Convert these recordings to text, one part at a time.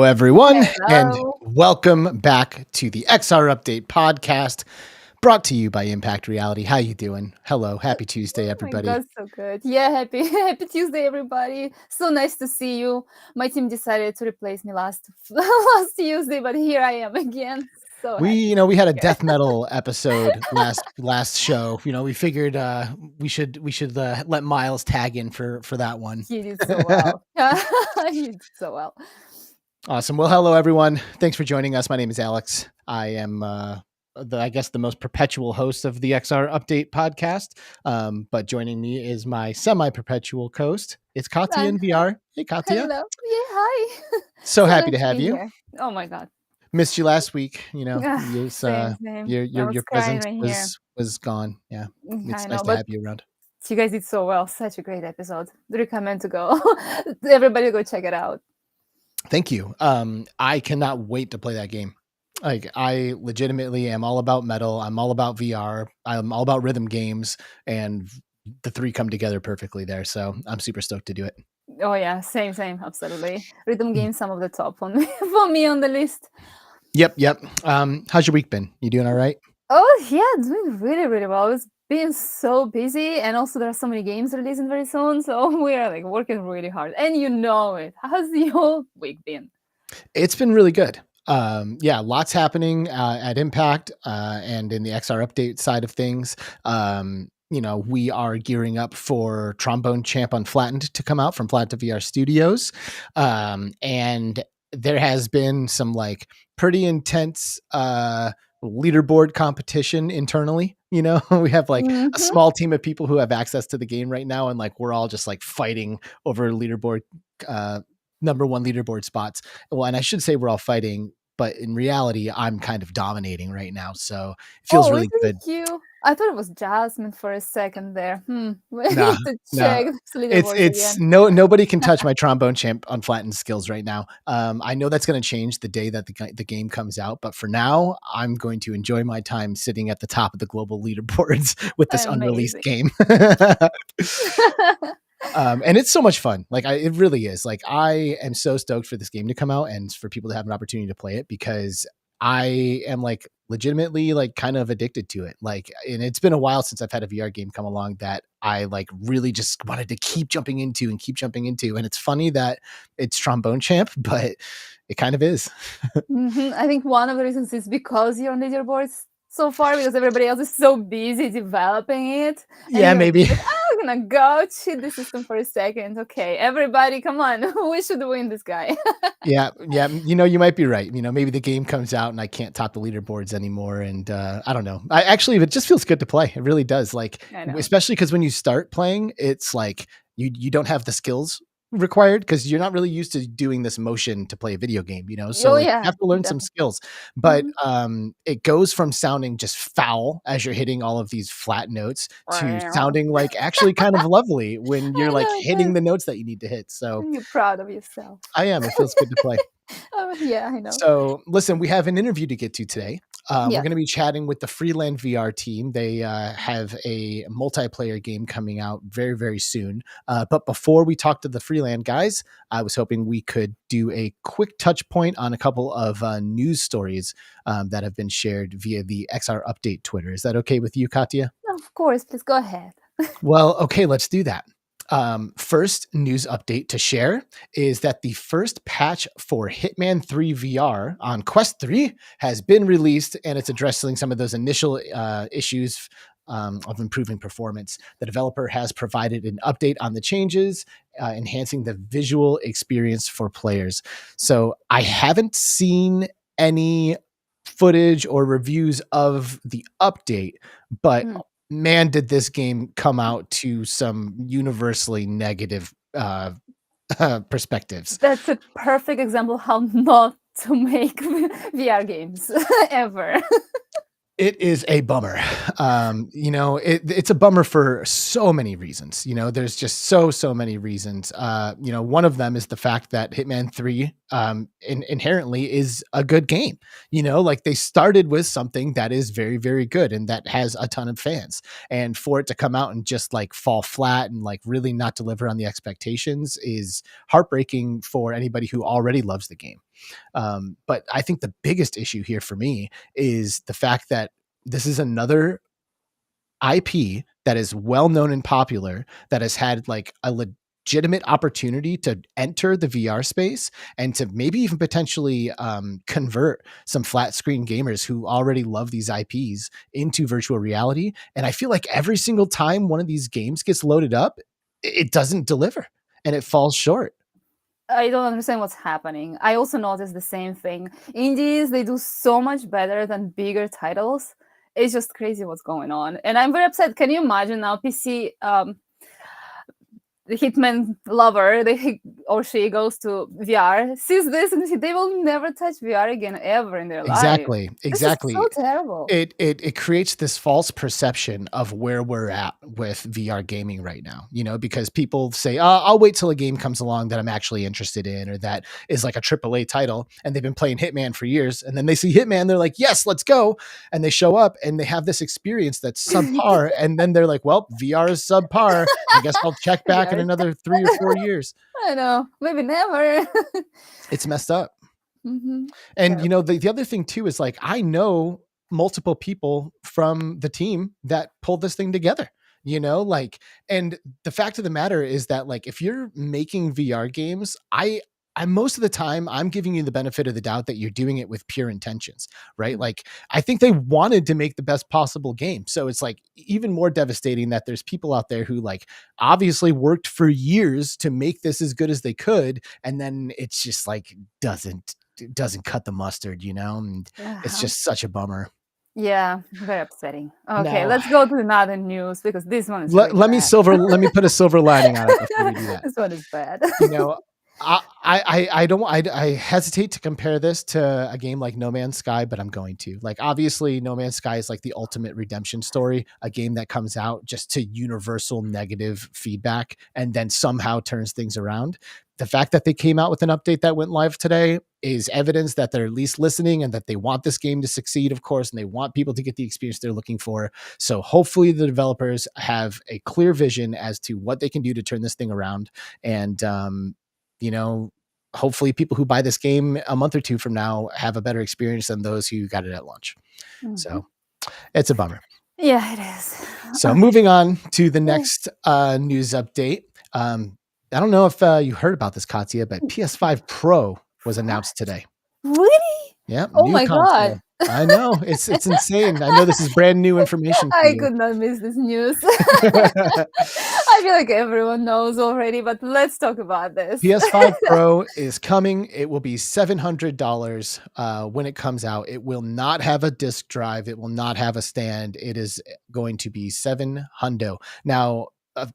everyone, and Hello. welcome back to the XR Update podcast, brought to you by Impact Reality. How you doing? Hello, happy Tuesday, Oh my everybody. God, so good. Yeah, happy happy Tuesday, everybody. So nice to see you. My team decided to replace me last last Tuesday, but here I am again. So We, happy you to know, we had a be here. death metal episode last show. We figured we should let Miles tag in for that one. He did so well. He did so well. Awesome. Well, hello everyone. Thanks for joining us. My name is Alex. I am I guess the most perpetual host of the XR Update podcast. But joining me is my semi-perpetual host. It's Katya in And VR. Hey Katya. hello. Yeah, hi. So So happy nice to to have be you. here. Oh my God. Missed you last week. Same, same. I Your was crying presence right here. was gone. Yeah. I It's nice know, to but have you around. you guys did so well. Such a great episode. Recommend to go. Everybody go check it out. Thank you. I cannot wait to play that game. Like I legitimately am all about metal. I'm all about VR. I'm all about rhythm games, and the three come together perfectly there. So I'm super stoked to do it. Oh yeah, same, absolutely. Rhythm games, some of the top on for me on the list. Yep. How's your week been? You doing all right? Oh yeah, doing really, really well. It's been so busy, and also there are so many games releasing very soon, so we are like working really hard, and you know it. How's your week been? It's been really good. Yeah, lots happening at Impact and in the XR update side of things. We are gearing up for Trombone Champ Unflattened to come out from Flat to VR Studios. And there has been some like pretty intense leaderboard competition internally. We have like a Mm-hmm. small team of people who have access to the game right now, and like we're all just like fighting over leaderboard number one leaderboard spots. Well, and I should say we're all fighting, but in reality, I'm kind of dominating right now. So it feels Oh, is really it good. you? I thought it was Jasmine for a second there. We Nah, need to nah. check the It's leaderboards it's again. no nobody can touch my trombone champ unflattened skills right now. I know that's going to change the day that the game comes out, but for now, I'm going to enjoy my time sitting at the top of the global leaderboards with this unreleased Amazing. game. And it's so much fun. Like it really is. Like I am so stoked for this game to come out and for people to have an opportunity to play it because I am like legitimately like kind of addicted to it. Like, and it's been a while since I've had a VR game come along that I like really just wanted to keep jumping into and keep jumping into. And it's funny that it's Trombone Champ, but it kind of is. I think one of the reasons is because you're on leaderboards so far because everybody else is so busy developing it, and Yeah, you're maybe. like, I'm gonna go cheat the system for a second. Okay, everybody, come on, we should win this guy. Yeah. You might be right. Maybe the game comes out and I can't top the leaderboards anymore. And I don't know. I actually, it just feels good to play. It really does. Like, I know. especially because when you start playing, it's like you don't have the skills required because you're not really used to doing this motion to play a video game. So Oh like you yeah, have to learn some definitely. skills. But Mhm. it goes from sounding just foul as you're hitting all of these flat notes to I sounding like actually kind of lovely when you're like know, hitting the notes that you need to hit. So and you're proud of yourself. I am. It feels good to play. Oh yeah, I know. So, listen, we have an interview to get to today. We're Yes. going to be chatting with the Freeland VR team. They have a multiplayer game coming out very, very soon. But before we talk to the Freeland guys, I was hoping we could do a quick touch point on a couple of news stories that have been shared via the XR Update Twitter. Is that okay with you, Katya? Of course, please go ahead. Well, okay, let's do that. First news update to share is that the first patch for Hitman 3 VR on Quest 3 has been released, and it's addressing some of those initial issues of improving performance. The developer has provided an update on the changes, enhancing the visual experience for players. So I haven't seen any footage or reviews of the update, but Mm. man, did this game come out to some universally negative perspectives. That's a perfect example how not to make VR games ever. It is a bummer. It's a bummer for so many reasons. There's just so many reasons. One of them is the fact that Hitman 3 inherently is a good game. Like they started with something that is very, very good and that has a ton of fans. And for it to come out and just like fall flat and like really not deliver on the expectations is heartbreaking for anybody who already loves the game. But I think the biggest issue here for me is the fact that this is another IP that is well known and popular that has had like a legitimate opportunity to enter the VR space and to maybe even potentially convert some flat screen gamers who already love these IPs into virtual reality. And I feel like every single time one of these games gets loaded up, it doesn't deliver and it falls short. I don't understand what's happening. I also noticed the same thing. Indies, they do so much better than bigger titles. It's just crazy what's going on. And I'm very upset. Can you imagine now PC the Hitman lover, he or she goes to VR, sees this, and they will never touch VR again ever in their life. Exactly. This is Exactly. so terrible. It creates this false perception of where we're at with VR gaming right now, because people say, I'll wait till a game comes along that I'm actually interested in, or that is like a AAA title. And they've been playing Hitman for years. And then they see Hitman, they're like, yes, let's go. And they show up and they have this experience that's subpar. And then they're like, well, VR is subpar. I guess I'll check back in another 3 or 4 years. I know, maybe never. It's messed up. Mm-hmm. And the other thing too is like I know multiple people from the team that pulled this thing together. And the fact of the matter is that like if you're making VR games, I most of the time I'm giving you the benefit of the doubt that you're doing it with pure intentions, right? Like I think they wanted to make the best possible game. So it's like even more devastating that there's people out there who like obviously worked for years to make this as good as they could. And then it's just like doesn't cut the mustard, and it's just such a bummer. Yeah, very upsetting. Okay, Now, let's go to another news because this one is let me put a silver lining on it before we do that. This one is bad. I hesitate to compare this to a game like No Man's Sky, but I'm going to. Like, obviously, No Man's Sky is like the ultimate redemption story, a game that comes out just to universal negative feedback and then somehow turns things around. The fact that they came out with an update that went live today is evidence that they're at least listening and that they want this game to succeed, of course, and they want people to get the experience they're looking for. So hopefully the developers have a clear vision as to what they can do to turn this thing around. And, hopefully people who buy this game a month or two from now have a better experience than those who got it at launch. Mm-hmm. So it's a bummer. Yeah, it is. So moving on to the next news update. I don't know if you heard about this, Katya, but PS5 Pro was announced today. Really? Yeah. Oh my God. I know. It's insane. I know this is brand new information for I you. could not miss this news. I feel like everyone knows already, but let's talk about this. PS5 Pro is coming. It will be $700 when it comes out. It will not have a disc drive. It will not have a stand. It is going to be $700. Now,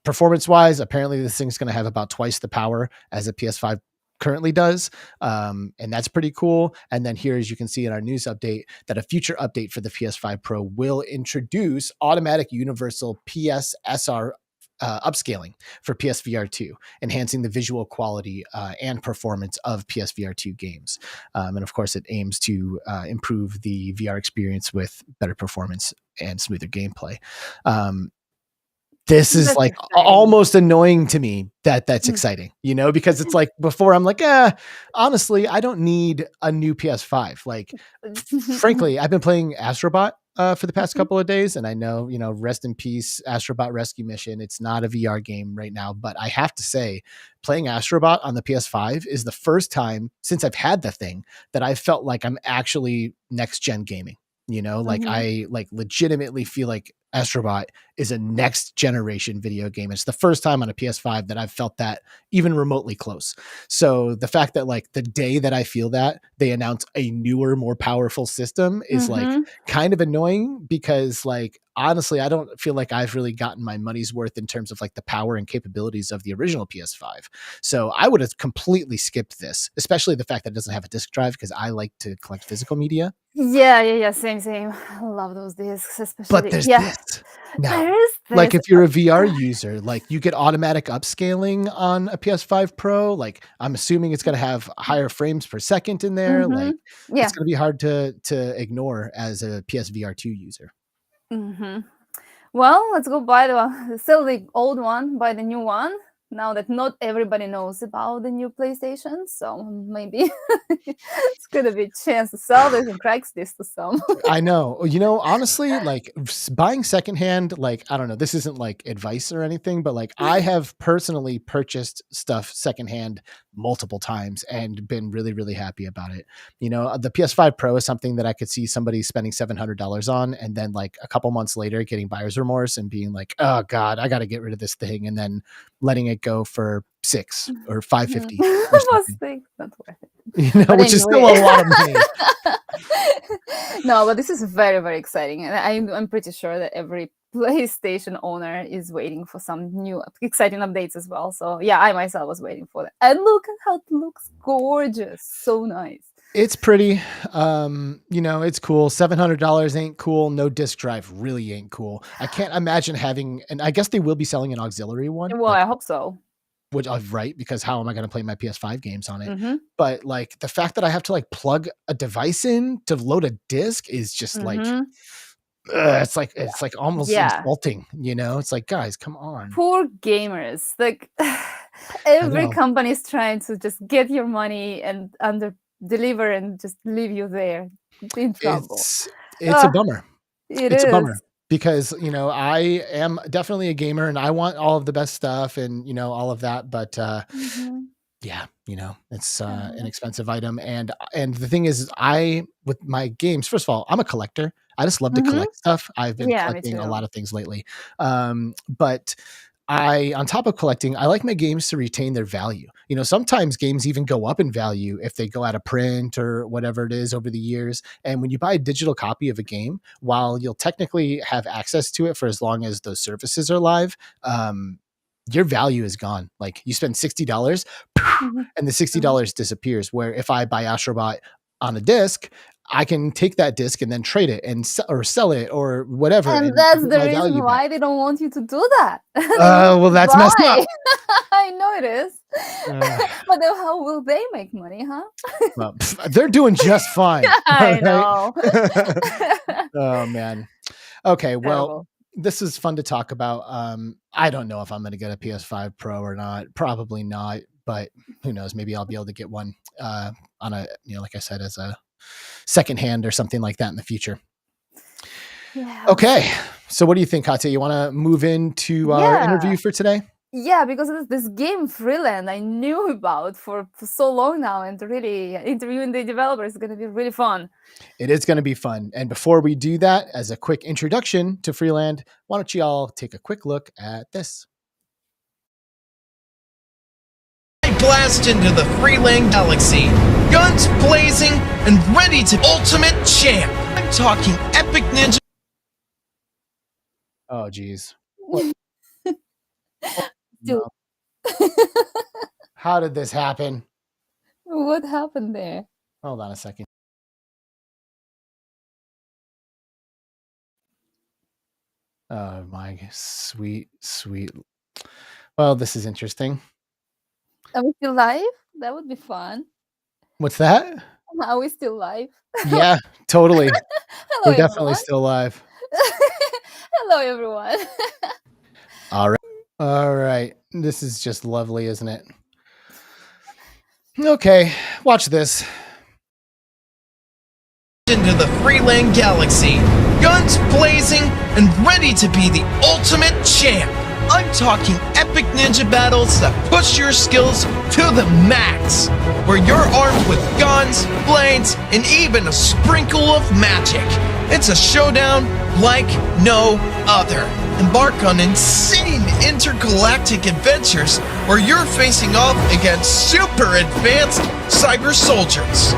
performance-wise, apparently this thing's going to have about twice the power as a PS5 currently does, and that's pretty cool. And then here, as you can see in our news update, that a future update for the PS5 Pro will introduce automatic universal PSSR upscaling for PSVR 2, enhancing the visual quality and performance of PSVR 2 games. And of course, it aims to improve the VR experience with better performance and smoother gameplay. This is like almost annoying to me that's exciting, because it's like before I'm like, honestly, I don't need a new PS5. Like, frankly, I've been playing Astrobot for the past couple of days. And I know, rest in peace, Astrobot Rescue Mission. It's not a VR game right now, but I have to say playing Astrobot on the PS5 is the first time since I've had the thing that I felt like I'm actually next gen gaming. I like legitimately feel like Astrobot is a next generation video game. It's the first time on a PS5 that I've felt that even remotely close. So the fact that like the day that I feel that they announce a newer, more powerful system is like kind of annoying because like, honestly, I don't feel like I've really gotten my money's worth in terms of like the power and capabilities of the original PS5. So I would have completely skipped this, especially the fact that it doesn't have a disc drive because I like to collect physical media. Yeah. Same. I love those discs, especially. But there's this. Now, like if you're a VR user, like you get automatic upscaling on a PS5 Pro. Like I'm assuming it's going to have higher frames per second in there. Like it's going to be hard to ignore as a PSVR 2 user. Well, let's go buy sell the old one, buy the new one. now that not everybody knows about the new PlayStation, so maybe it's gonna be a chance to sell this and Craigslist to some. I know. You know, honestly, like buying secondhand, like, I don't know, this isn't like advice or anything, but like I have personally purchased stuff secondhand multiple times and been really, really happy about it. You know, the PS5 Pro is something that I could see somebody spending $700 on and then like a couple months later getting buyer's remorse and being like, oh God, I got to get rid of this thing. And then letting it go for $600 or $550. Not worth it. You know, which is still a lot of money. No, but this is very, very exciting. And I'm pretty sure that every PlayStation owner is waiting for some new exciting updates as well. So yeah, I myself was waiting for that. And look at how it looks gorgeous. So nice. It's pretty. You know, it's cool. $700 ain't cool. No disc drive really ain't cool. I can't imagine having, and I guess they will be selling an auxiliary one. Well, I hope so. Which I've right, because how am I going to play my PS5 games on it? Mm-hmm. But like the fact that I have to like plug a device in to load a disc is just like, it's like almost insulting, you know? It's like, guys, come on. Poor gamers. Like every company is trying to just get your money and deliver and just leave you there in trouble. It's a bummer. It's a bummer. Because, you know, I am definitely a gamer and I want all of the best stuff and, you know, all of that. But yeah, you know, it's an expensive item. And the thing is, with my games, first of all, I'm a collector. I just love to collect stuff. I've been collecting a lot of things lately. But on top of collecting, I like my games to retain their value. You know, sometimes games even go up in value if they go out of print or whatever it is over the years. And when you buy a digital copy of a game, while you'll technically have access to it for as long as those services are live, your value is gone. Like you spend $60 and the $60 disappears. Where if I buy Astrobot on a disc, I can take that disc and then trade it and sell it or whatever. And that's the reason why they don't want you to do that. Well, that's messed up. I know it is. But then how will they make money, huh? Well, they're doing just fine. I know. Oh, man. Okay, well, this is fun to talk about. I don't know if I'm going to get a PS5 Pro or not. Probably not. But who knows? Maybe I'll be able to get one on a, you know, like I said, as a secondhand or something like that in the future. Yeah. Okay. So what do you think, Katya? You want to move into our interview for today? Yeah, because this game Freeland I knew about for so long now, and really interviewing the developers is going to be really fun. It is going to be fun. And before we do that, as a quick introduction to Freeland, why don't you all take a quick look at this? Blast into the Freeland galaxy, guns blazing and ready to ultimate champ. I'm talking epic ninja. Oh, geez. No. How did this happen? What happened there? Hold on a second. Oh, my sweet. Well, this is interesting. Are we still live? That would be fun. What's that? Are we still live? Yeah, totally. Hello, We're definitely still live. Hello, everyone. All right. This is just lovely, isn't it? Okay, watch this. Into the Freeland galaxy, guns blazing and ready to be the ultimate champ. I'm talking epic ninja battles that push your skills to the max, where you're armed with guns, blades, and even a sprinkle of magic. It's a showdown like no other. Embark on insane intergalactic adventures where you're facing off against super advanced cyber soldiers.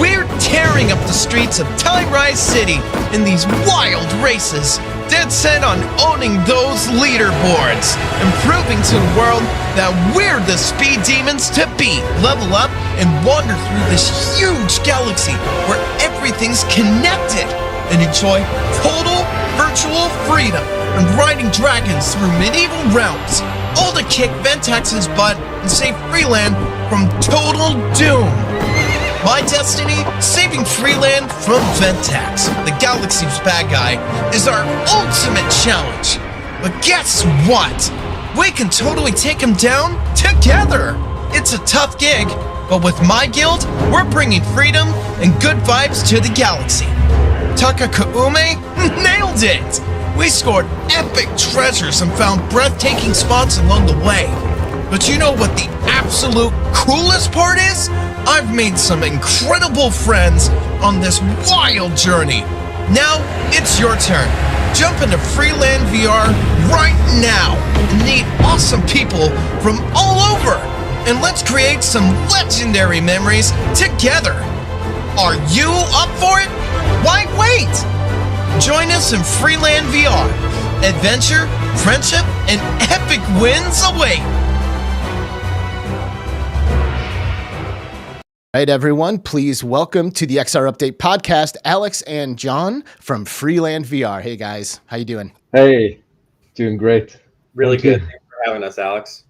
We're tearing up the streets of Time Rise City in these wild races, dead set on owning those leaderboards and proving to the world that we're the speed demons to beat. Level up and wander through this huge galaxy where everything's connected and enjoy total virtual freedom and riding dragons through medieval realms, all to kick Ventax's butt and save Freeland from total doom. My destiny, saving Freeland from Ventax, the galaxy's bad guy, is our ultimate challenge. But guess what? We can totally take him down together. It's a tough gig, but with my guild, we're bringing freedom and good vibes to the galaxy. Takakaume nailed it! We scored epic treasures and found breathtaking spots along the way. But you know what the absolute coolest part is? I've made some incredible friends on this wild journey. Now, it's your turn. Jump into Freeland VR right now and meet awesome people from all over. And let's create some legendary memories together. Are you up for it? Why wait? Join us in Freeland VR. Adventure, friendship, and epic wins await. All right, everyone, please welcome to the XR Update podcast, Alex and John from Freeland VR. Hey, guys. How you doing? Hey, doing great. Really good. Thanks for having us, Alex.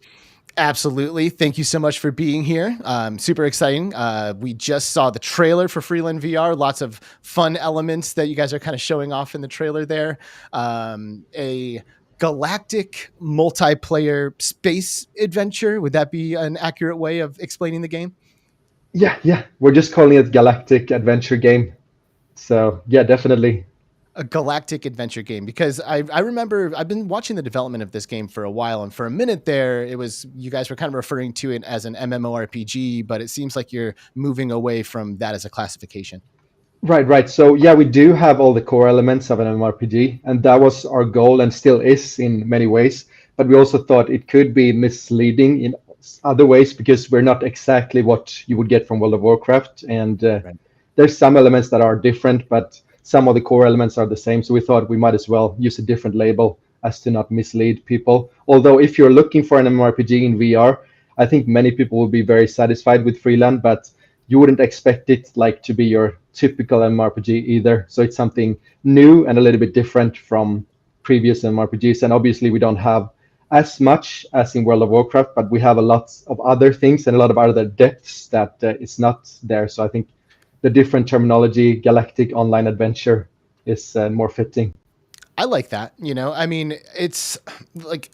Absolutely. Thank you so much for being here. Super exciting. We just saw the trailer for Freeland VR. Lots of fun elements that you guys are kind of showing off in the trailer there. A galactic multiplayer space adventure. Would that be an accurate way of explaining the game? Yeah. We're just calling it Galactic Adventure Game. So, yeah, definitely. A galactic adventure game, because I remember I've been watching the development of this game for a while, and for a minute there, it was you guys were kind of referring to it as an MMORPG, but it seems like you're moving away from that as a classification. Right. So, yeah, we do have all the core elements of an MMORPG, and that was our goal and still is in many ways. But we also thought it could be misleading in other ways because we're not exactly what you would get from World of Warcraft, and there's some elements that are different, but some of the core elements are the same. So we thought we might as well use a different label as to not mislead people. Although if you're looking for an MMORPG in VR, I think many people will be very satisfied with Freeland, but you wouldn't expect it like to be your typical MMORPG either. So it's something new and a little bit different from previous MMORPGs. And obviously we don't have as much as in World of Warcraft, but we have a lot of other things and a lot of other depths that is not there. So I think the different terminology, galactic online adventure, is more fitting. I like that. I mean, it's like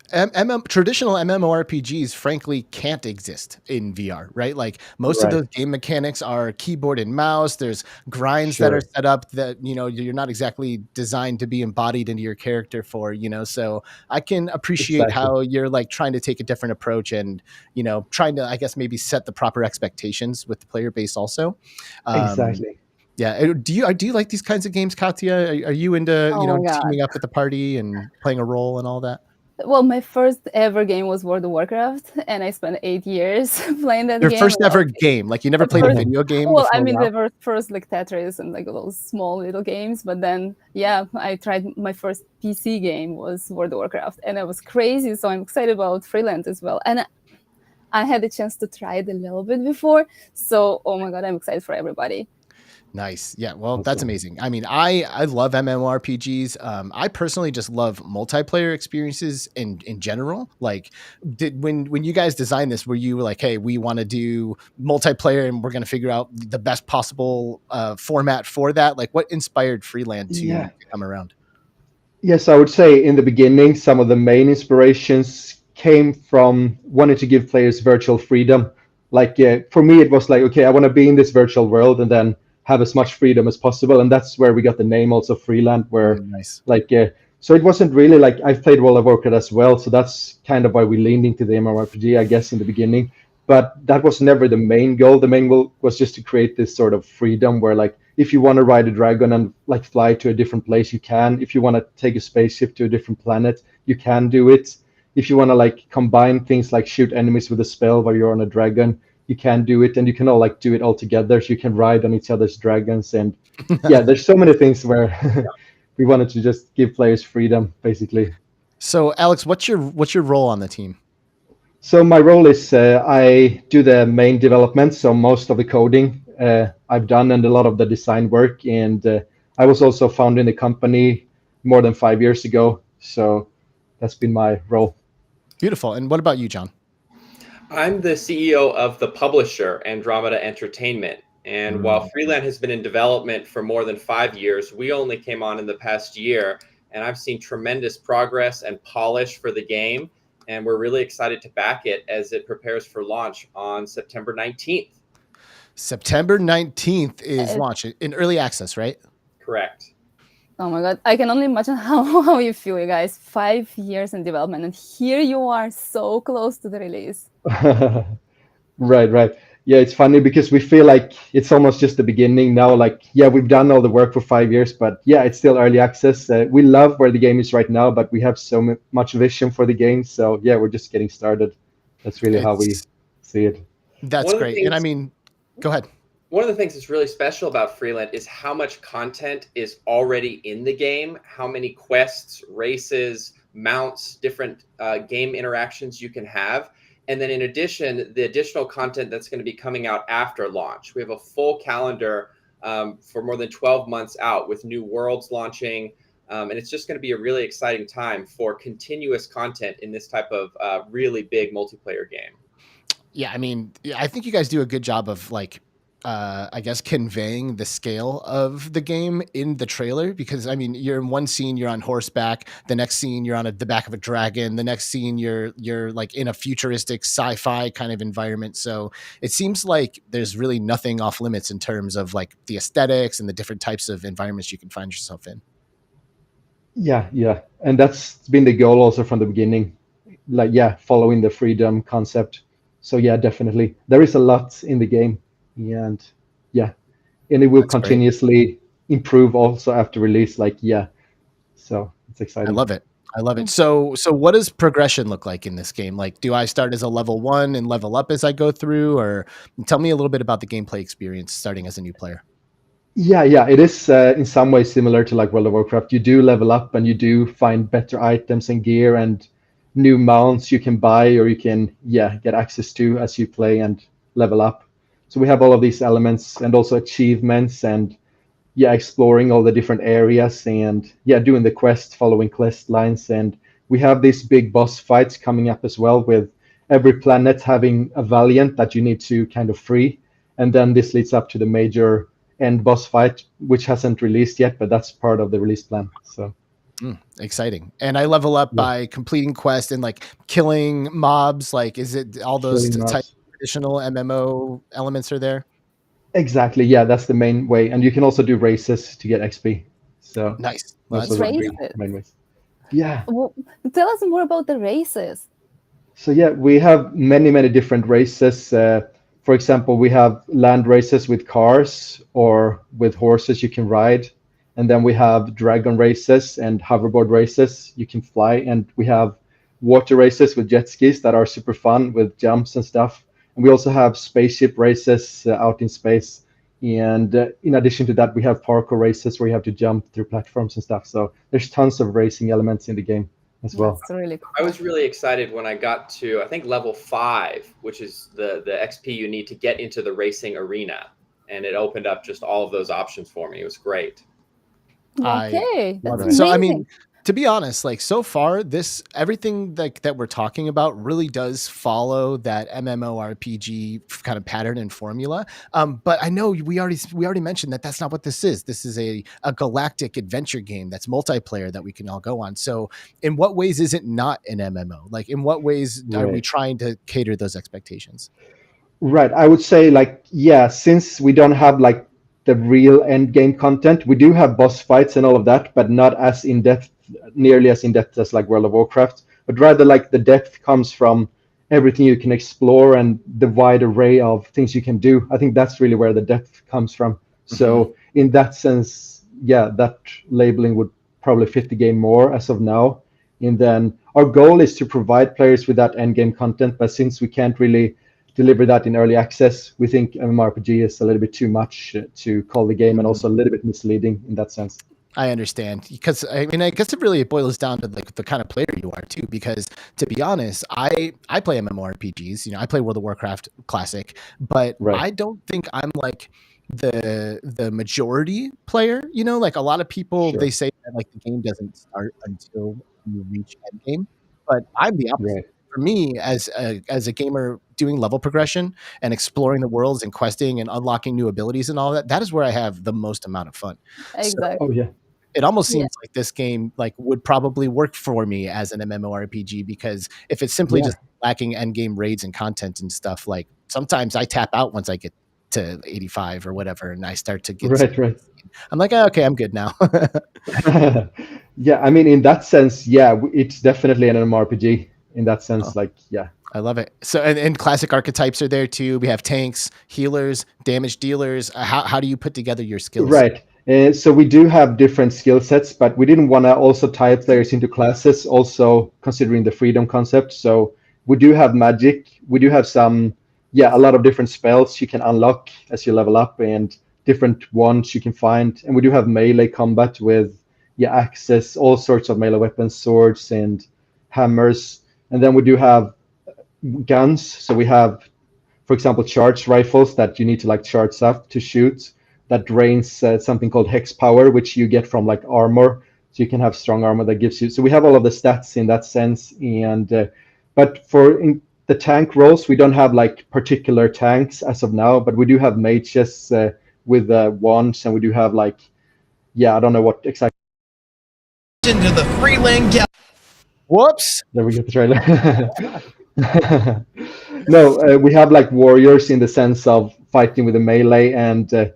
traditional MMORPGs, frankly, can't exist in VR, right? Like most of those game mechanics are keyboard and mouse. There's grinds that are set up that, you're not exactly designed to be embodied into your character for, so I can appreciate how you're like trying to take a different approach and, trying to, I guess, maybe set the proper expectations with the player base also. Exactly. Yeah. Do you like these kinds of games, Katya? Are you into teaming up at the party and playing a role and all that? Well, my first ever game was World of Warcraft, and I spent 8 years playing that game. Your first ever game? Like you never played a video game? Well, I mean, there were first like Tetris and like those small little games, but then I tried my first PC game was World of Warcraft, and it was crazy. So I'm excited about Freeland as well, and I had the chance to try it a little bit before. So oh my god, I'm excited for everybody. Nice. Yeah. Well, that's amazing. I mean, I love MMORPGs. I personally just love multiplayer experiences in general. Like when you guys designed this, were you like, hey, we want to do multiplayer and we're going to figure out the best possible format for that? Like what inspired Freeland to come around? Yes, I would say in the beginning, some of the main inspirations came from wanting to give players virtual freedom. Like for me, it was like, okay, I want to be in this virtual world and then have as much freedom as possible, and that's where we got the name also Freeland, where so it wasn't really like I've played World of Warcraft as well, so that's kind of why we leaned into the MMORPG, I guess, in the beginning, but that was never the main goal. The main goal was just to create this sort of freedom where like if you want to ride a dragon and like fly to a different place, you can. If you want to take a spaceship to a different planet, you can do it. If you want to like combine things like shoot enemies with a spell while you're on a dragon, you can do it, and you can all like do it all together. So you can ride on each other's dragons, and there's so many things where we wanted to just give players freedom, basically. So, Alex, what's your role on the team? So my role is I do the main development, so most of the coding I've done and a lot of the design work, and I was also founding the company more than 5 years ago. So that's been my role. Beautiful. And what about you, John? I'm the CEO of the publisher, Andromeda Entertainment. And while Freeland has been in development for more than 5 years, we only came on in the past year. And I've seen tremendous progress and polish for the game. and we're really excited to back it as it prepares for launch on September 19th. September 19th is Uh, launch in early access, right? Correct. Oh my god, I can only imagine how you feel, you guys. 5 years in development, and here you are so close to the release. Right. Yeah, it's funny because we feel like it's almost just the beginning now. Like, yeah, we've done all the work for 5 years, but yeah, it's still early access. We love where the game is right now, but we have so much vision for the game. So yeah, we're just getting started. That's really how we see it. That's One of the great. And I things- mean, go ahead. One of the things that's really special about Freeland is how much content is already in the game, how many quests, races, mounts, different game interactions you can have. And then in addition, the additional content that's going to be coming out after launch. We have a full calendar for more than 12 months out with new worlds launching. And it's just going to be a really exciting time for continuous content in this type of really big multiplayer game. Yeah, I mean, I think you guys do a good job of like, I guess conveying the scale of the game in the trailer, because I mean, you're in one scene, you're on horseback, the next scene you're on the back of a dragon, the next scene you're like in a futuristic sci-fi kind of environment. So it seems like there's really nothing off limits in terms of like the aesthetics and the different types of environments you can find yourself in. Yeah, and that's been the goal also from the beginning. Like, yeah, following the freedom concept. So yeah, definitely there is a lot in the game, and yeah, and it will That's great. continuously improve also after release. Like, yeah, so it's exciting. I love it. So what does progression look like in this game? Like, do I start as a level 1 and level up as I go through, or tell me a little bit about the gameplay experience starting as a new player? Yeah, it is in some ways similar to like World of Warcraft. You do level up and you do find better items and gear and new mounts you can buy or you can get access to as you play and level up. So we have all of these elements and also achievements and exploring all the different areas and doing the quest, following quest lines. And we have these big boss fights coming up as well, with every planet having a valiant that you need to kind of free. And then this leads up to the major end boss fight, which hasn't released yet, but that's part of the release plan. So exciting. And I level up by completing quests and like killing mobs. Like, is it all those type of traditional MMO elements are there? Exactly. Yeah, that's the main way. And you can also do races to get XP. So nice. Well, that's main ways. Yeah. Well, tell us more about the races. So yeah, we have many different races. For example, we have land races with cars or with horses you can ride. And then we have dragon races and hoverboard races you can fly. And we have water races with jet skis that are super fun with jumps and stuff. And we also have spaceship races out in space. And in addition to that, we have parkour races where you have to jump through platforms and stuff. So there's tons of racing elements in the game as well. That's really cool. I was really excited when I got to, I think, level 5, which is the XP you need to get into the racing arena. And it opened up just all of those options for me. It was great. Okay, that's amazing. So I mean, to be honest, like so far, everything that we're talking about really does follow that MMORPG kind of pattern and formula. But I know we already mentioned that that's not what this is. This is a galactic adventure game that's multiplayer that we can all go on. So in what ways is it not an MMO? Like, in what ways are we trying to cater those expectations? Right. I would say, like, since we don't have like the real end game content, we do have boss fights and all of that, but not as in depth, nearly as in depth as like World of Warcraft, but rather like the depth comes from everything you can explore and the wide array of things you can do. I think that's really where the depth comes from. Mm-hmm. So in that sense, that labeling would probably fit the game more as of now. And then our goal is to provide players with that end game content, but since we can't really deliver that in early access, we think MMORPG is a little bit too much to call the game, and also a little bit misleading in that sense. I understand, because I mean, I guess it really boils down to like the kind of player you are too. Because to be honest, I play MMORPGs. I play World of Warcraft Classic, but I don't think I'm like the majority player. Like a lot of people, they say that like the game doesn't start until you reach end game, but I'm the opposite. Right. For me, as a gamer, doing level progression and exploring the worlds and questing and unlocking new abilities and all that is where I have the most amount of fun. Exactly. So, It almost Yeah. seems like this game like would probably work for me as an MMORPG, because if it's simply Yeah. just lacking end game raids and content and stuff, like sometimes I tap out once I get to 85 or whatever, and I start to get. Right. I'm like, oh, okay, I'm good now. Yeah, I mean, in that sense, yeah, it's definitely an MMORPG in that sense. Oh. Like, yeah. I love it. So, and classic archetypes are there too. We have tanks, healers, damage dealers. How do you put together your skills? Right. So we do have different skill sets, but we didn't want to also tie players into classes, also considering the freedom concept. So we do have magic. We do have some, a lot of different spells you can unlock as you level up, and different ones you can find. And we do have melee combat with, axes, all sorts of melee weapons, swords and hammers. And then we do have guns. So we have, for example, charge rifles that you need to like charge up to shoot. That drains something called hex power, which you get from like armor. So you can have strong armor that gives you. So we have all of the stats in that sense. And but for the tank roles, we don't have like particular tanks as of now, but we do have mages with wands, and we do have like, I don't know what exactly. Into the Freeland Whoops. There we get the trailer. No, we have like warriors in the sense of fighting with a melee, and a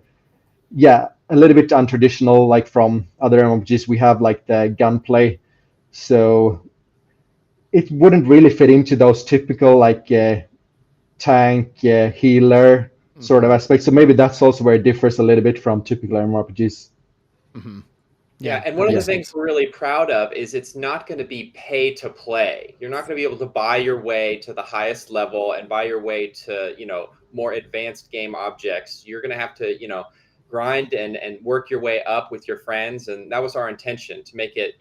little bit untraditional, like from other MMORPGs. We have like the gunplay, so it wouldn't really fit into those typical like tank healer sort of aspects. So maybe that's also where it differs a little bit from typical MMORPGs. Mm-hmm. Yeah, and one of the things we're really proud of is it's not going to be pay to play. You're not going to be able to buy your way to the highest level and buy your way to, more advanced game objects. You're going to have to, grind and work your way up with your friends. And that was our intention, to make it,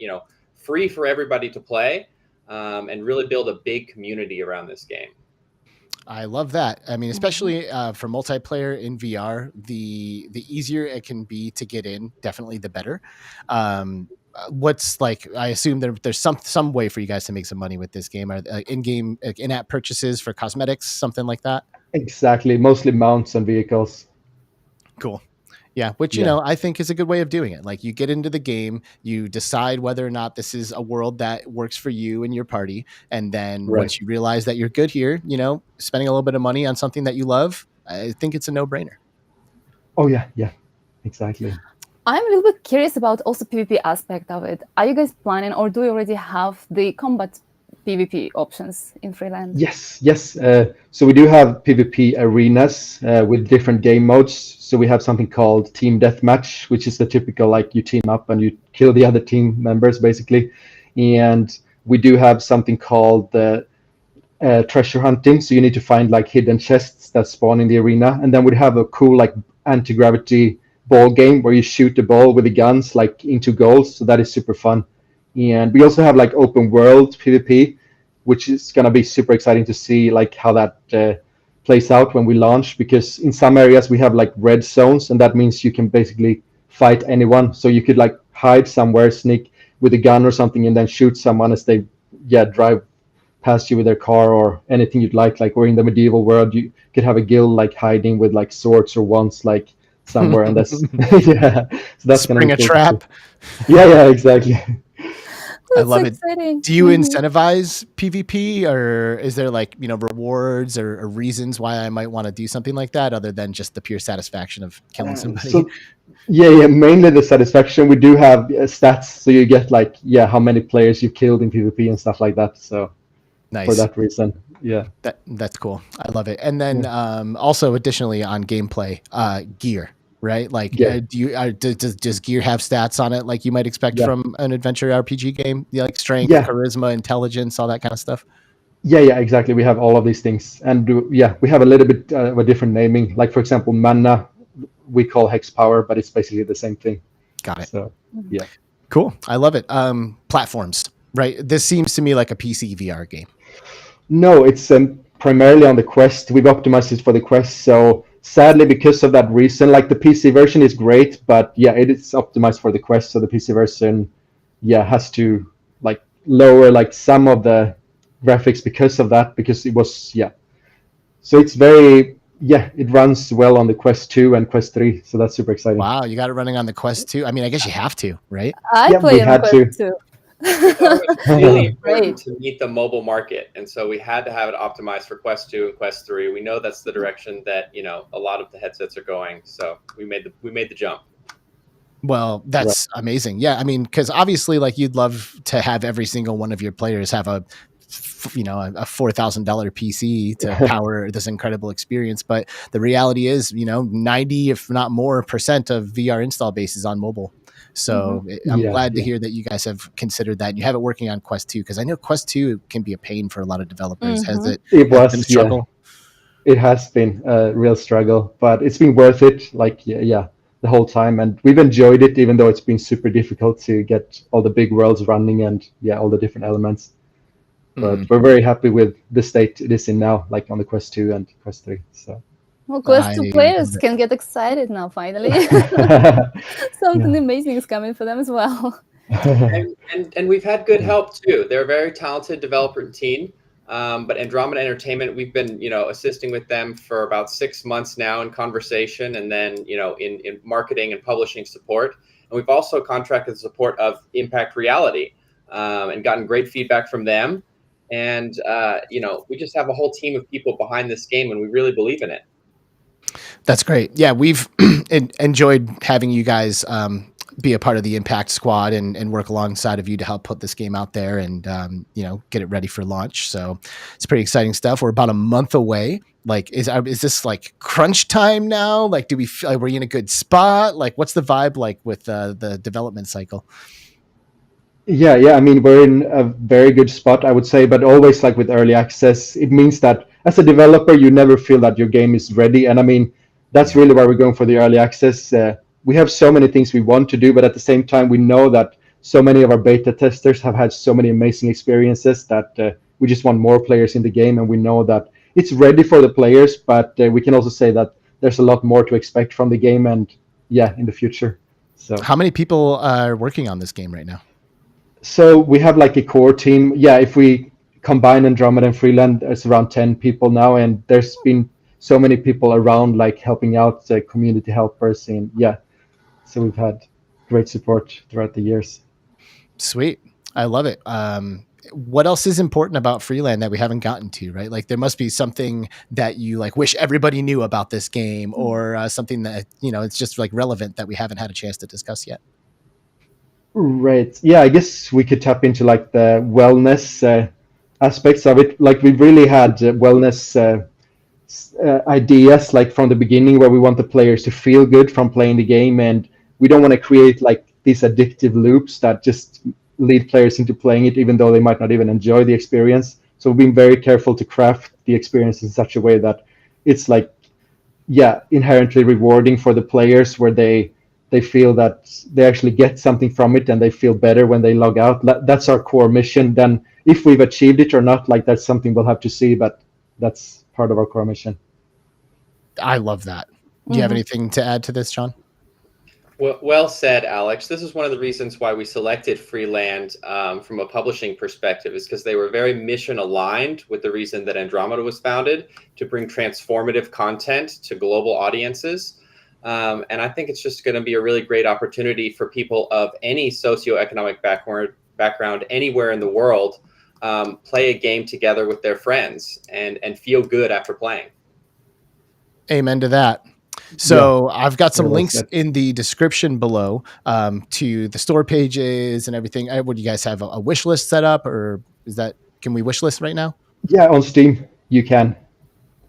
free for everybody to play, and really build a big community around this game. I love that. I mean, especially for multiplayer in VR, the easier it can be to get in, definitely the better. What's like? I assume there's some way for you guys to make some money with this game. Are in-game in-app purchases for cosmetics, something like that? Exactly, mostly mounts and vehicles. Cool. Yeah, which, I think is a good way of doing it. Like, you get into the game, you decide whether or not this is a world that works for you and your party. And then once you realize that you're good here, spending a little bit of money on something that you love, I think it's a no-brainer. Oh, yeah, exactly. I'm a little bit curious about also PvP aspect of it. Are you guys planning, or do you already have the combat PvP options in Freeland? Yes. So we do have PvP arenas with different game modes. So we have something called Team Deathmatch, which is the typical, like, you team up and you kill the other team members, basically. And we do have something called treasure hunting. So you need to find like hidden chests that spawn in the arena. And then we have a cool like anti-gravity ball game where you shoot the ball with the guns like into goals. So that is super fun. And we also have like open world PvP, which is going to be super exciting to see like how that plays out when we launch, because in some areas we have like red zones, and that means you can basically fight anyone. So you could like hide somewhere, sneak with a gun or something, and then shoot someone as they drive past you with their car or anything you'd like. Or in the medieval world, you could have a guild like hiding with like swords or wands like somewhere, and that's so that's Spring gonna be a cool. trap. Yeah, exactly. I love exciting. it. Do you incentivize PvP, or is there like, rewards or reasons why I might want to do something like that, other than just the pure satisfaction of killing somebody? So, mainly the satisfaction. We do have stats, so you get like how many players you killed in PvP and stuff like that. So nice. For that reason, that's cool. I love it. And then also additionally on gameplay, gear. Right? Like, does gear have stats on it like you might expect from an adventure RPG game? Like strength, charisma, intelligence, all that kind of stuff? Yeah, exactly. We have all of these things. And we have a little bit of a different naming. Like, for example, mana, we call hex power, but it's basically the same thing. Got it. So, Cool. I love it. Platforms, right? This seems to me like a PC VR game. No, it's primarily on the Quest. We've optimized it for the Quest, so sadly, because of that reason, like the PC version is great, but it is optimized for the Quest. So the PC version, has to like lower like some of the graphics because of that, because it was So it's very yeah, it runs well on the Quest 2 and Quest 3, so that's super exciting. Wow, you got it running on the Quest 2. I mean, I guess you have to, right? I Yeah, play we on had Quest to. too. We thought it was really important Great. to meet the mobile market, and so we had to have it optimized for Quest 2 and Quest 3. We know that's the direction that a lot of the headsets are going. So we made the jump. Well, that's amazing. Yeah, I mean, because obviously, like, you'd love to have every single one of your players have a $4,000 PC to power this incredible experience. But the reality is, 90, if not more, % of VR install base is on mobile. So I'm glad to hear that you guys have considered that. You have it working on Quest 2, because I know Quest 2 can be a pain for a lot of developers. Has it? It been a was, struggle? It has been a real struggle, but it's been worth it. Like, the whole time, and we've enjoyed it, even though it's been super difficult to get all the big worlds running and all the different elements. But we're very happy with the state it is in now, like on the Quest 2 and Quest 3. So. Well, Quest 2 players can get excited now, finally. Something amazing is coming for them as well. And we've had good help too. They're a very talented developer team. But Andromeda Entertainment, we've been, assisting with them for about 6 months now in conversation, and then, in marketing and publishing support. And we've also contracted the support of Impact Reality, and gotten great feedback from them. And, we just have a whole team of people behind this game, and we really believe in it. That's great. Yeah, we've enjoyed having you guys be a part of the Impact squad and work alongside of you to help put this game out there and, get it ready for launch. So it's pretty exciting stuff. We're about a month away. Like, is this like crunch time now? Like, do we feel like we're in a good spot? Like, what's the vibe like with the development cycle? Yeah. I mean, we're in a very good spot, I would say, but always like with early access, it means that as a developer, you never feel that your game is ready. And I mean, that's really why we're going for the early access. We have so many things we want to do, but at the same time, we know that so many of our beta testers have had so many amazing experiences that we just want more players in the game. And we know that it's ready for the players, but we can also say that there's a lot more to expect from the game and in the future. So how many people are working on this game right now? So we have like a core team. If we combine Andromeda and Freeland, it's around 10 people now. And there's been so many people around, like helping out, community helpers. And so we've had great support throughout the years. Sweet. I love it. What else is important about Freeland that we haven't gotten to, right? Like, there must be something that you like wish everybody knew about this game, or something that, it's just like relevant that we haven't had a chance to discuss yet. Right. Yeah, I guess we could tap into like the wellness aspects of it. Like, we've really had wellness ideas like from the beginning, where we want the players to feel good from playing the game, and we don't want to create like these addictive loops that just lead players into playing it even though they might not even enjoy the experience. So we've been very careful to craft the experience in such a way that it's like inherently rewarding for the players, where they feel that they actually get something from it and they feel better when they log out. That's our core mission. Then if we've achieved it or not, like, that's something we'll have to see, but that's part of our core mission. I love that. Do you have anything to add to this, John? Well said, Alex. This is one of the reasons why we selected Freeland from a publishing perspective, is because they were very mission aligned with the reason that Andromeda was founded, to bring transformative content to global audiences. And I think it's just going to be a really great opportunity for people of any socioeconomic background anywhere in the world, play a game together with their friends and feel good after playing. Amen to that. So I've got some links in the description below to the store pages and everything. Would you guys have a wish list set up, or can we wish list right now? Yeah, on Steam, you can.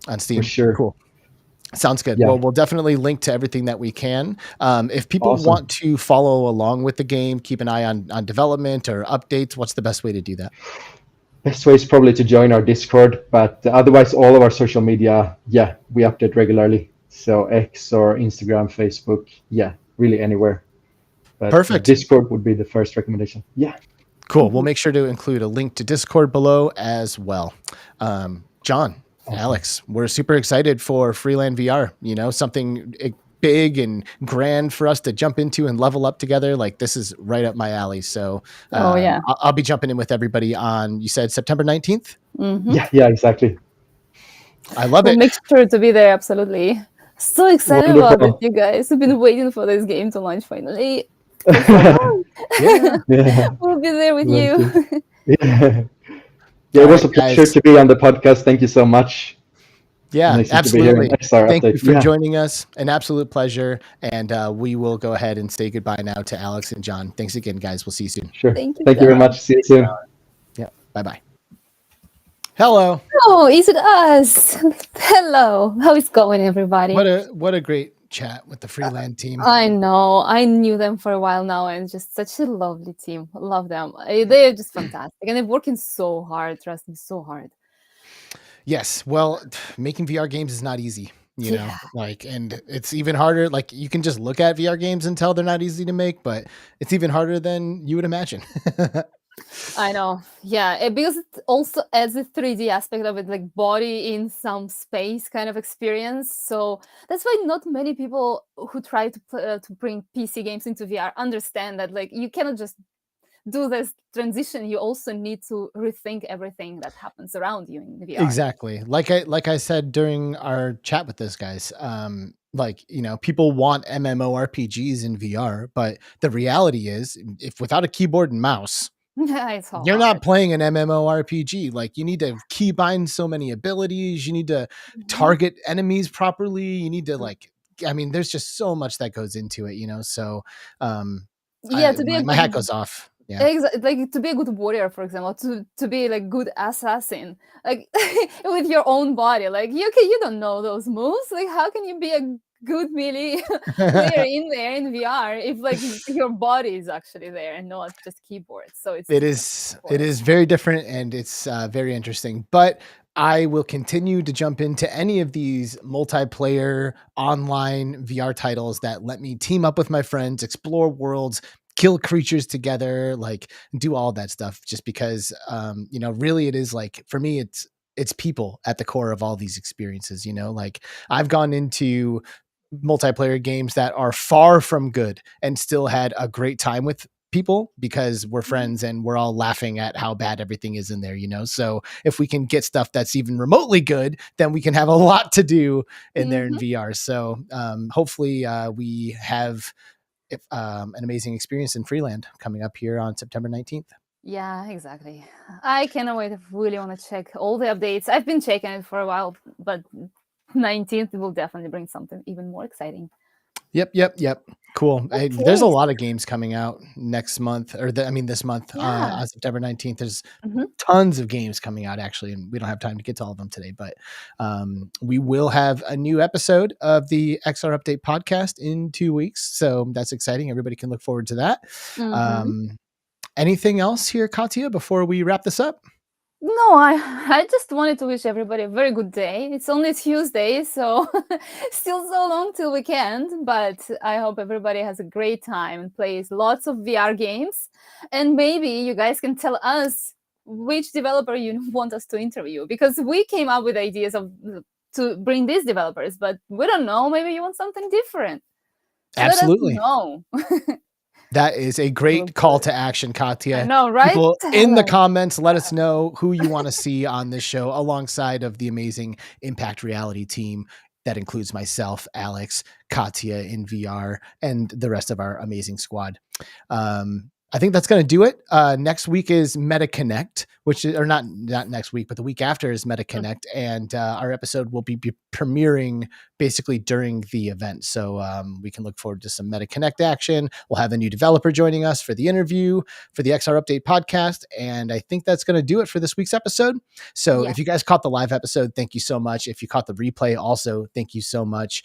On Steam, for sure. Cool. Sounds good. Yeah. Well, we'll definitely link to everything that we can. If people want to follow along with the game, keep an eye on development or updates, what's the best way to do that? Best way is probably to join our Discord, but otherwise all of our social media, we update regularly. So X or Instagram, Facebook, really anywhere. But perfect. Discord would be the first recommendation. Yeah. Cool. We'll make sure to include a link to Discord below as well. John, Alex, we're super excited for Freeland VR, something big and grand for us to jump into and level up together. Like, this is right up my alley. So I'll be jumping in with everybody on, you said September 19th? Mm-hmm. Yeah, exactly. I love We'll it. make sure to be there. Absolutely. So excited about it, Wonderful. you guys. We've been waiting for this game to launch finally. For so long. Yeah. Yeah. We'll be there with Thank you. you. Yeah. Yeah, All it was right, a pleasure guys. to be on the podcast. Thank you so much. Yeah, Amazing to be here in absolutely. XR Thank you Update. for Yeah, joining us. An absolute pleasure. And we will go ahead and say goodbye now to Alex and John. Thanks again, guys. We'll see you soon. sure. Thank you, Thank you very John. much. See you soon. Yeah. Bye-bye. Hello. Oh, is it us? Hello. How is going, everybody? What a great chat with the Freeland team. I know. I knew them for a while now, and just such a lovely team. Love them. They're just fantastic, and they're working so hard. Trust me, so hard. Yes. Well, making VR games is not easy, you know, Yeah. like, and it's even harder. Like, you can just look at VR games and tell they're not easy to make, but it's even harder than you would imagine. I know. Yeah, because it also adds the 3D aspect of it, like body in some space kind of experience. So that's why not many people who try to bring PC games into VR understand that like you cannot just do this transition. You also need to rethink everything that happens around you in VR. Exactly. Like I said during our chat with those guys, like, you know, people want MMORPGs in VR, but the reality is, if without a keyboard and mouse, Yeah, it's so you're hard. not playing an MMORPG. Like, you need to keybind so many abilities. You need to Mhm. target enemies properly. You need to Mm. like, I mean, there's just so much that goes into it, you know? So, Yeah, to be a my hat good goes off. Yeah. like to be a good warrior, for example, to be like good assassin, like with your own body, like you don't know those moves. Like how can you be a good melee player in there in VR if like your body is actually there and not just keyboard? So it's It different, is of it course. is very different, and it's very interesting. But I will continue to jump into any of these multiplayer online VR titles that let me team up with my friends, explore worlds, kill creatures together, like do all that stuff. Just because, you know, really it is like, for me, it's people at the core of all these experiences. You know, like, I've gone into multiplayer games that are far from good and still had a great time with people because we're friends and we're all laughing at how bad everything is in there, you know? So if we can get stuff that's even remotely good, then we can have a lot to do in there in Mhm. VR. So hopefully we have an amazing experience in Freeland coming up here on September 19th. Yeah, exactly. I cannot wait. I really want to check all the updates. I've been checking it for a while, but 19th will definitely bring something even more exciting. Yep. Cool. There's a Okay. lot of games coming out next month, or this month, Yeah. on September 19th. There's Mhm. tons of games coming out, actually, and we don't have time to get to all of them today, but we will have a new episode of the XR Update podcast in 2 weeks. So that's exciting. Everybody can look forward to that. Mhm. Anything else here, Katya, before we wrap this up? No, I just wanted to wish everybody a very good day. It's only Tuesday, so still so long till weekend, but I hope everybody has a great time and plays lots of VR games. And maybe you guys can tell us which developer you want us to interview, because we came up with ideas of to bring these developers, but we don't know. Maybe you want something different. Let us Absolutely. know. That is a We'll great do call it. to action, I Katya. know, right? People in the Hello. comments, let us know who you want to see on this show alongside of the amazing Impact Reality team that includes myself, Alex, Katya in VR, and the rest of our amazing squad. I think that's going to do it. Next week is Meta Connect, which is, or not next week, but the week after is Meta Connect, and our episode will be premiering basically during the event. So we can look forward to some Meta Connect action. We'll have a new developer joining us for the interview for the XR Update podcast, and I think that's going to do it for this week's episode. So Yeah. if you guys caught the live episode, thank you so much. If you caught the replay, also thank you so much.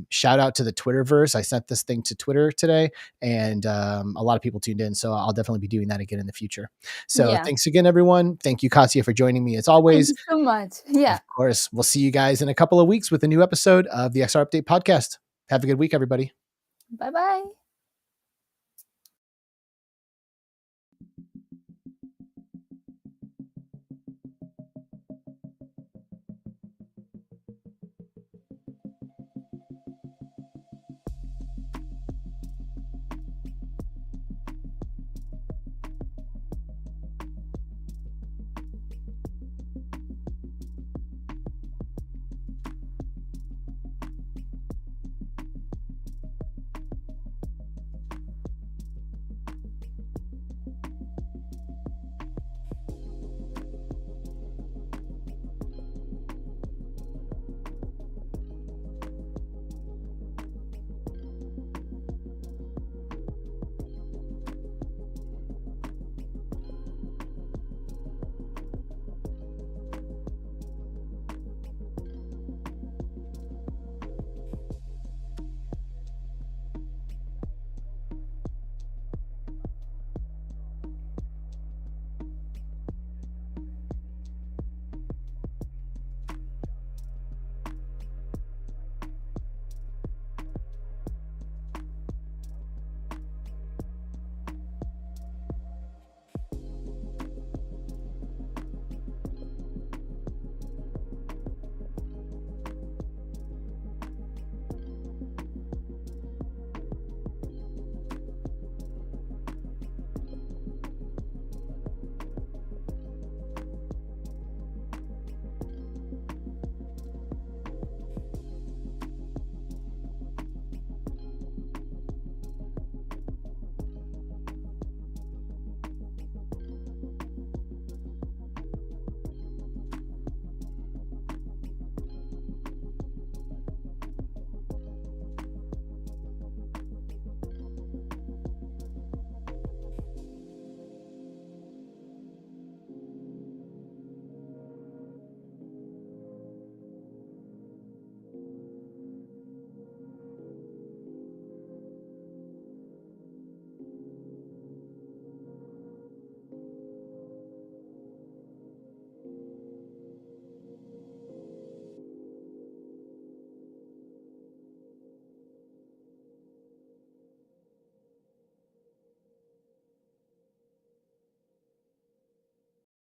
Shout out to the Twitterverse. I sent this thing to Twitter today, and a lot of people tuned in. So I'll definitely be doing that again in the future. So Yeah. thanks again, everyone. Thank you, Katya, for joining me as Thank always. you so much. Yeah. Of course, we'll see you guys in a couple of weeks with a new episode of the XR Update podcast. Have a good week, everybody. Bye-bye.